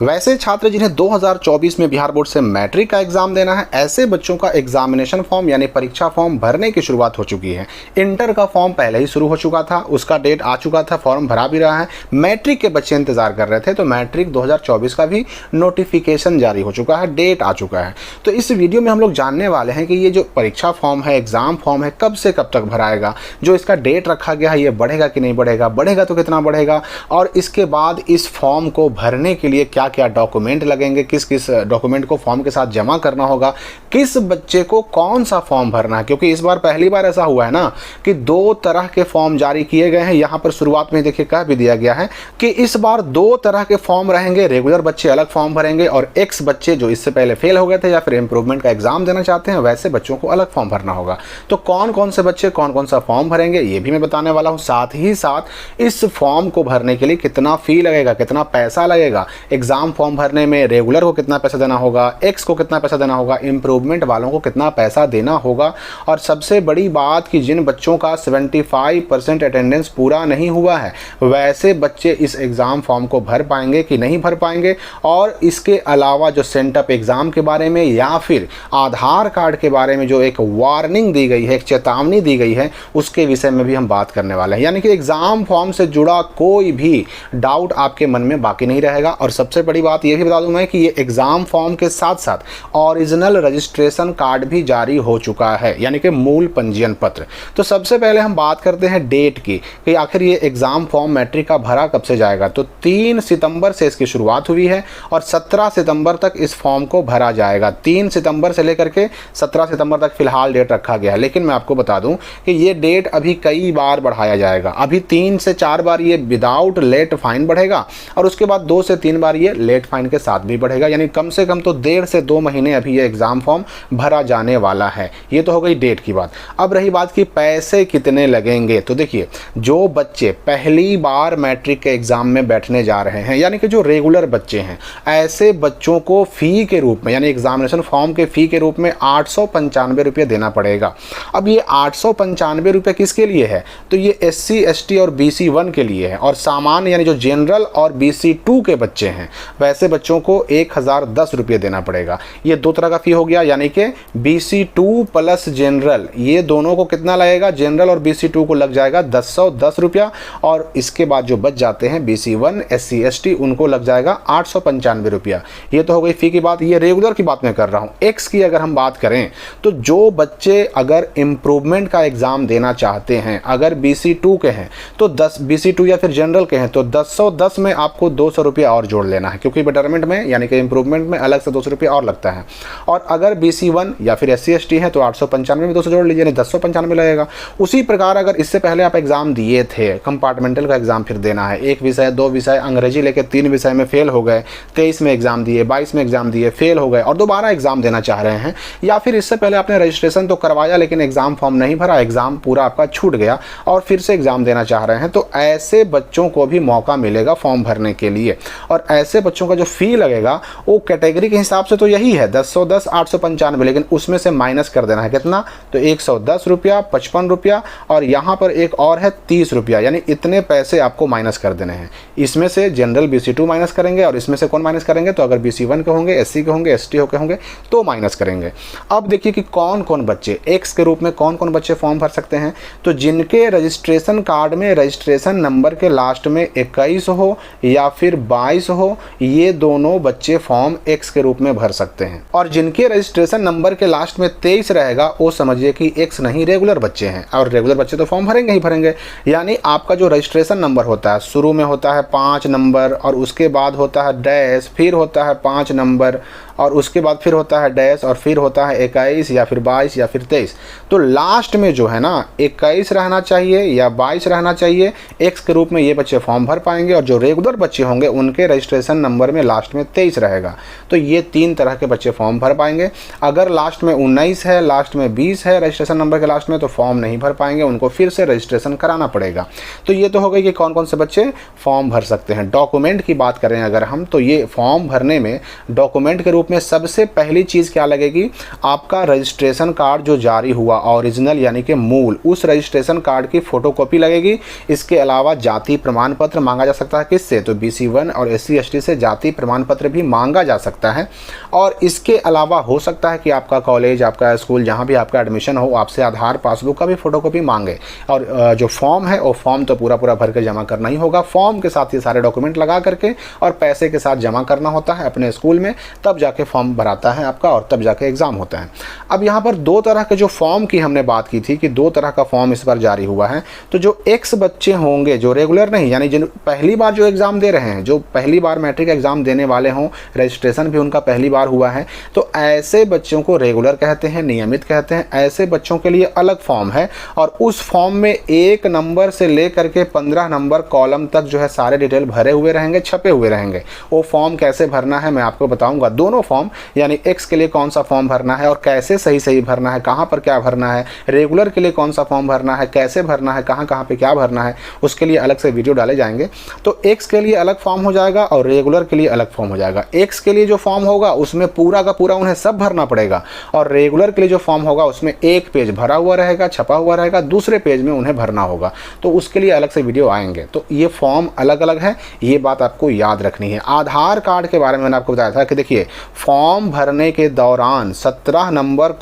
वैसे छात्र जिन्हें 2024 में बिहार बोर्ड से मैट्रिक का एग्जाम देना है, ऐसे बच्चों का एग्जामिनेशन फॉर्म यानी परीक्षा फॉर्म भरने की शुरुआत हो चुकी है। इंटर का फॉर्म पहले ही शुरू हो चुका था, उसका डेट आ चुका था, फॉर्म भरा भी रहा है। मैट्रिक के बच्चे इंतजार कर रहे थे, तो मैट्रिक 2024 का भी नोटिफिकेशन जारी हो चुका है, डेट आ चुका है। तो इस वीडियो में हम लोग जानने वाले हैं कि ये जो परीक्षा फॉर्म है, एग्जाम फॉर्म है, कब से कब तक भराएगा, जो इसका डेट रखा गया है ये बढ़ेगा कि नहीं बढ़ेगा, बढ़ेगा तो कितना बढ़ेगा, और इसके बाद इस फॉर्म को भरने के लिए क्या क्या डॉक्यूमेंट लगेंगे, किस किस डॉक्यूमेंट को फॉर्म के साथ जमा करना होगा, किस बच्चे को कौन सा फॉर्म भरना है। क्योंकि इस बार पहली बार ऐसा हुआ है ना कि दो तरह के फॉर्म जारी किए गए हैं। यहाँ पर शुरुआत में देखिए कह भी दिया गया है कि इस बार दो तरह के फॉर्म रहेंगे। रेगुलर बच्चे अलग फॉर्म भरेंगे और एक्स बच्चे जो इससे पहले फेल हो गए थे या फिर इंप्रूवमेंट का एग्जाम देना चाहते हैं, वैसे बच्चों को अलग फॉर्म भरना होगा। तो कौन कौन से बच्चे कौन कौन सा फॉर्म भरेंगे ये भी मैं बताने वाला हूँ। साथ ही साथ इस फॉर्म को भरने के लिए कितना फी लगेगा, कितना पैसा लगेगा, एग्जाम फॉर्म भरने में रेगुलर को कितना पैसा देना होगा, एक्स को कितना पैसा देना होगा, इंप्रूवमेंट वालों को कितना पैसा देना होगा, और सबसे बड़ी बात कि जिन बच्चों का 75% अटेंडेंस पूरा नहीं हुआ है, वैसे बच्चे इस एग्ज़ाम फॉर्म को भर पाएंगे कि नहीं भर पाएंगे। और इसके अलावा जो सेंटअप एग्ज़ाम के बारे में या फिर आधार कार्ड के बारे में जो एक वार्निंग दी गई है, एक चेतावनी दी गई है, उसके विषय में भी हम बात करने वाले हैं। यानी कि एग्ज़ाम फॉर्म से जुड़ा कोई भी डाउट आपके मन में बाकी नहीं रहेगा। और सबसे बड़ी बात यह भी बता दूं मैं कि ये एग्ज़ाम फॉर्म के साथ साथ ओरिजिनल रजिस्ट्रेशन कार्ड भी जारी हो चुका है, यानी कि मूल पंजीयन पत्र। तो सबसे पहले हम बात करते हैं डेट की कि आखिर ये एग्ज़ाम फॉर्म मैट्रिक का भरा कब से जाएगा। तो 3 सितंबर से इसकी शुरुआत हुई है और 17 सितंबर तक इस फॉर्म को भरा जाएगा। 3 सितंबर से लेकर के 17 सितंबर तक फिलहाल डेट रखा गया है। लेकिन मैं आपको बता दूं कि ये डेट अभी कई बार बढ़ाया जाएगा। अभी 3 से 4 बार ये विदाउट लेट फाइन बढ़ेगा और उसके बाद 2 से 3 बार ये लेट फाइन के साथ भी बढ़ेगा। यानी कम से कम तो 1.5 से 2 महीने अभी ये एग्ज़ाम फॉर्म भरा जाने वाला है। ये तो हो गई डेट की बात। अब रही बात कि पैसे कितने लगेंगे। तो देखिए, जो बच्चे पहली बार मैट्रिक के एग्ज़ाम में बैठने जा रहे हैं, यानी कि जो रेगुलर बच्चे हैं, ऐसे बच्चों को फ़ी के रूप में यानी एग्जामिनेशन फॉर्म के फ़ी के रूप में 895 रुपये देना पड़ेगा। अब ये 895 रुपये किसके लिए है? तो ये SC ST और BC 1 के लिए है। और सामान्य यानी जो जनरल और BC 2 के बच्चे हैं, वैसे बच्चों को 1010 रुपये देना पड़ेगा। ये दो तरह का फ़ी हो गया, यानी कि BC 2 प्लस जनरल, ये दोनों को कितना लगेगा? जनरल और BC 2 को लग जाएगा 1010 रुपया। और इसके बाद जो बच जाते हैं BC 1 SC ST, उनको लग जाएगा 895 रुपया। ये तो हो गई फ़ी की बात। ये रेगुलर की बात मैं कर रहा हूँ। एक्स की अगर हम बात करें तो जो बच्चे अगर इम्प्रूवमेंट का एग्ज़ाम देना चाहते हैं, अगर BC 2 के हैं तो 10, BC 2 या फिर जनरल के हैं तो 1010 में आपको 200 रुपया और जोड़ लेना है, क्योंकि बेटरमेंट में यानी कि इम्प्रूवमेंट में अलग से 200 रुपया और लगता है। और अगर BC 1 या फिर SC ST है तो 895 में 200 जोड़ लीजिए, यानी 1095 लगेगा। उसी प्रकार अगर इससे पहले आप एग्ज़ाम दिए थे, कंपार्टमेंटल का एग्ज़ाम फिर देना है, 1 विषय 2 विषय अंग्रेजी लेके 3 विषय में फेल हो गए, 23 में एग्ज़ाम दिए, 22 में एग्ज़ाम दिए, फेल हो गए और दोबारा एग्ज़ाम देना चाह रहे हैं, या फिर इससे पहले आपने रजिस्ट्रेशन तो करवाया लेकिन एग्ज़ाम फॉर्म नहीं भरा, एग्ज़ाम पूरा आपका छूट गया और फिर से एग्ज़ाम देना चाह रहे हैं, तो ऐसे बच्चों को भी मौका मिलेगा फॉर्म भरने के लिए। और ऐसे बच्चों का जो फ़ी लगेगा वो कैटेगरी के हिसाब से तो यही है 1010 895, लेकिन उसमें से माइनस कर देना है कितना? तो 110 रुपया, 55 रुपया और यहाँ पर एक और है 30 रुपया, यानी इतने पैसे आपको माइनस कर देने हैं। इसमें से जनरल BC 2 माइनस करेंगे और इसमें से कौन माइनस करेंगे? तो अगर BC 1 के होंगे, SC के होंगे, ST के होंगे तो माइनस करेंगे। अब देखिए कि कौन कौन बच्चे एक्स के रूप में कौन कौन बच्चे फॉर्म भर सकते हैं। तो जिनके रजिस्ट्रेशन कार्ड में रजिस्ट्रेशन नंबर के लास्ट में 21 हो या फिर 22 हो, ये दोनों बच्चे फॉर्म एक्स के रूप में भर सकते हैं। और जिनके रजिस्ट्रेशन नंबर के लास्ट में 23 रहेगा, वो समझिए कि एक्स नहीं, रेगुलर बच्चे हैं। और रेगुलर बच्चे तो फॉर्म भरेंगे ही भरेंगे। यानी आपका जो रजिस्ट्रेशन नंबर होता है, शुरू में होता है 5 नंबर और उसके बाद होता है डैश, फिर होता है 5 नंबर और उसके बाद फिर होता है डैश और फिर होता है 21 या फिर 22 या फिर 23। तो लास्ट में जो है ना 21 रहना चाहिए या 22 रहना चाहिए, एक्स के रूप में ये बच्चे फॉर्म भर पाएंगे। और जो रेगुलर बच्चे होंगे उनके रजिस्ट्रेशन नंबर में लास्ट में 23 रहेगा। तो ये 3 तरह के बच्चे फॉर्म भर पाएंगे। अगर लास्ट में 19 है, लास्ट में 20 है रजिस्ट्रेशन नंबर के लास्ट में, तो फॉर्म नहीं भर पाएंगे, उनको फिर से रजिस्ट्रेशन कराना पड़ेगा। तो ये तो हो गई कि कौन कौन से बच्चे फॉर्म भर सकते हैं। डॉक्यूमेंट की बात करें अगर हम, तो ये फॉर्म भरने में डॉक्यूमेंट के रूप में सबसे पहली चीज़ क्या लगेगी, आपका रजिस्ट्रेशन कार्ड जो जारी हुआ ओरिजिनल यानी कि मूल, उस रजिस्ट्रेशन कार्ड की फ़ोटोकॉपी लगेगी। इसके अलावा जाति प्रमाण पत्र मांगा जा सकता है, किससे, तो BC1 और SC ST से जाति प्रमाण पत्र भी मांगा जा सकता है। और इसके अलावा हो सकता है कि आपका कॉलेज, आपका स्कूल, जहाँ भी आपका एडमिशन हो, आपसे आधार पासबुक का भी फ़ोटोकॉपी मांगे। और जो फॉर्म है वो फॉर्म तो पूरा भर के जमा करना ही होगा। फॉर्म के साथ ये सारे डॉक्यूमेंट लगा करके और पैसे के साथ जमा करना होता है अपने स्कूल में, तब जाके फॉर्म भराता है आपका और तब जाके एग्ज़ाम होता है। अब यहाँ पर दो तरह के जो फॉर्म की हमने बात की थी कि दो तरह का फॉर्म इस बार जारी हुआ है। तो जो एक्स बच्चे होंगे जो रेगुलर नहीं, यानी जिन पहली बार जो एग्ज़ाम दे रहे हैं, जो पहली बार मैट्रिक एग्ज़ाम देने वाले हों, रजिस्ट्रेशन भी उनका पहली बार हुआ है, तो ऐसे बच्चों को रेगुलर कहते हैं, नियमित कहते हैं। ऐसे बच्चों के लिए अलग फॉर्म है और उस फॉर्म में 1 नंबर से लेकर के 15 नंबर कॉलम तक जो है सारे डिटेल भरे हुए रहेंगे, छपे हुए रहेंगे। वो फॉर्म कैसे भरना है मैं आपको बताऊंगा। दोनों फॉर्म, यानी एक्स के लिए कौन सा फॉर्म भरना है और कैसे सही भरना है, कहाँ पर क्या भरना है, रेगुलर के लिए कौन सा फॉर्म भरना है, कैसे भरना है, कहाँ पे क्या भरना है, उसके लिए अलग से वीडियो डाले जाएंगे। तो एक्स के लिए अलग फॉर्म हो जाएगा और रेगुलर के लिए अलग फॉर्म हो जाएगा। एक्स के लिए जो फॉर्म होगा उसमें पूरा का पूरा उन्हें सब भरना पड़ेगा और रेगुलर के लिए जो फॉर्म होगा उसमें एक पेज भरा हुआ रहेगा, छपा हुआ रहेगा, दूसरे पेज में उन्हें भरना होगा। तो उसके लिए अलग से वीडियो आएंगे। तो ये फॉर्म अलग अलग है, ये बात आपको याद रखनी है। आधार कार्ड के बारे में मैंने आपको बताया था कि देखिए, फॉर्म भरने के दौरान 16 नंबर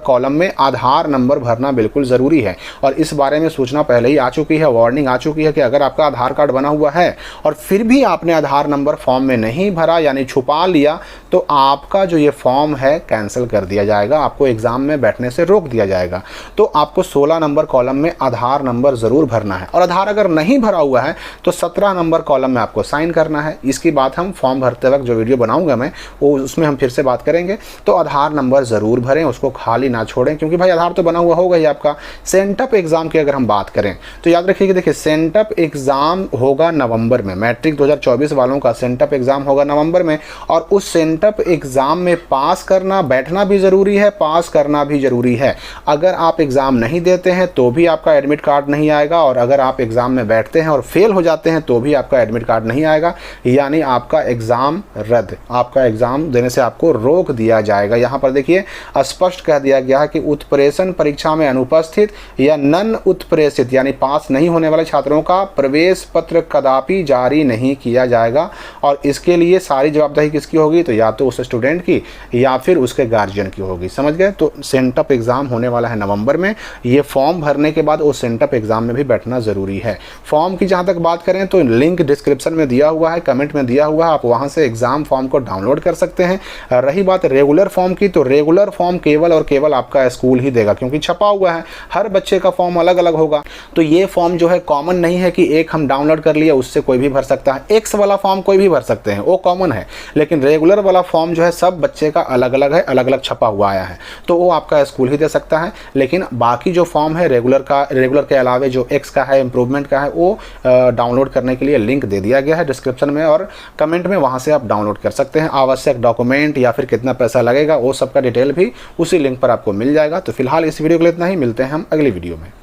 कॉलम में आधार नंबर भरना बिल्कुल ज़रूरी है। और इस बारे में सूचना पहले ही आ चुकी है, वार्निंग आ चुकी है कि अगर आपका आधार कार्ड बना हुआ है और फिर भी आपने आधार नंबर फॉर्म में नहीं भरा, यानी छुपा लिया, तो आपका जो ये फॉर्म है कैंसिल कर दिया जाएगा, आपको एग्ज़ाम में बैठने से रोक दिया जाएगा। तो आपको 16 नंबर कॉलम में आधार नंबर ज़रूर भरना है और आधार अगर नहीं भरा हुआ है तो 17 नंबर कॉलम में आपको साइन करना है। इसकी बात हम फॉर्म भरते वक्त जो वीडियो बनाऊंगा मैं, वो उसमें हम फिर से बात करेंगे। तो आधार नंबर ज़रूर भरें, उसको खाली ना छोड़ें, क्योंकि भाई आधार तो बना हुआ होगा ही आपका। सेंटअप एग्ज़ाम की अगर हम बात करें तो याद रखिए कि देखिए, सेंटअप एग्ज़ाम होगा नवंबर में। मैट्रिक 2024 वालों का सेंटअप एग्ज़ाम होगा नवंबर में और उस सेंटअप एग्ज़ाम में पास करना, बैठना भी ज़रूरी है, पास करना भी ज़रूरी है। अगर आप एग्ज़ाम नहीं देते हैं तो भी आपका एडमिट कार्ड नहीं आएगा और अगर आप एग्ज़ाम में बैठते हैं और फेल हो जाते हैं तो भी आपका एडमिट कार्ड नहीं आएगा, यानी आपका एग्ज़ाम रद्द, आपका एग्ज़ाम देने से आपको रोक दिया जाएगा। यहाँ पर देखिए स्पष्ट कह दिया गया है कि उत्प्रेषण परीक्षा में अनुपस्थित या नन उत्प्रेषित यानी पास नहीं होने वाले छात्रों का प्रवेश पत्र कदापि जारी नहीं किया जाएगा। और इसके लिए सारी जवाबदेही किसकी होगी, तो या तो उस स्टूडेंट की या फिर उसके गार्जियन की होगी। समझ गए। तो सेंटअप एग्ज़ाम होने वाला है नवंबर में। ये फॉर्म भरने के बाद उस सेंटअप एग्ज़ाम में भी बैठना ज़रूरी है। फॉर्म की जहाँ तक बात करें तो लिंक डिस्क्रिप्शन में दिया हुआ है, कमेंट में दिया हुआ है, आप वहाँ से एग्ज़ाम फॉर्म को डाउनलोड कर सकते हैं। रही बात रेगुलर फॉर्म की, तो रेगुलर फॉर्म केवल और केवल आपका स्कूल ही देगा, क्योंकि छपा हुआ है, हर बच्चे का फॉर्म अलग अलग होगा। तो ये फॉर्म जो है कॉमन नहीं है कि एक हम डाउनलोड कर लिया उससे कोई भी भर सकता है। एक्स वाला फॉर्म कोई भी भर सकते हैं, वो कॉमन है, लेकिन रेगुलर वाला फॉर्म जो है सब बच्चे का अलग अलग है, अलग अलग छपा हुआ आया है, तो वो आपका स्कूल ही दे सकता है। लेकिन बाकी जो फॉर्म है रेगुलर के अलावा जो एक्स का है, इम्प्रूवमेंट का है, वो डाउनलोड करने के लिए लिंक दे दिया गया है डिस्क्रिप्शन में और कमेंट में, वहाँ से आप डाउनलोड कर सकते हैं। आवश्यक डॉक्यूमेंट या फिर कितना पैसा लगेगा वो सब का डिटेल भी उसी लिंक पर आपको मिल जाएगा। तो फिलहाल इस वीडियो के लिए इतना ही, मिलते हैं हम अगली वीडियो में।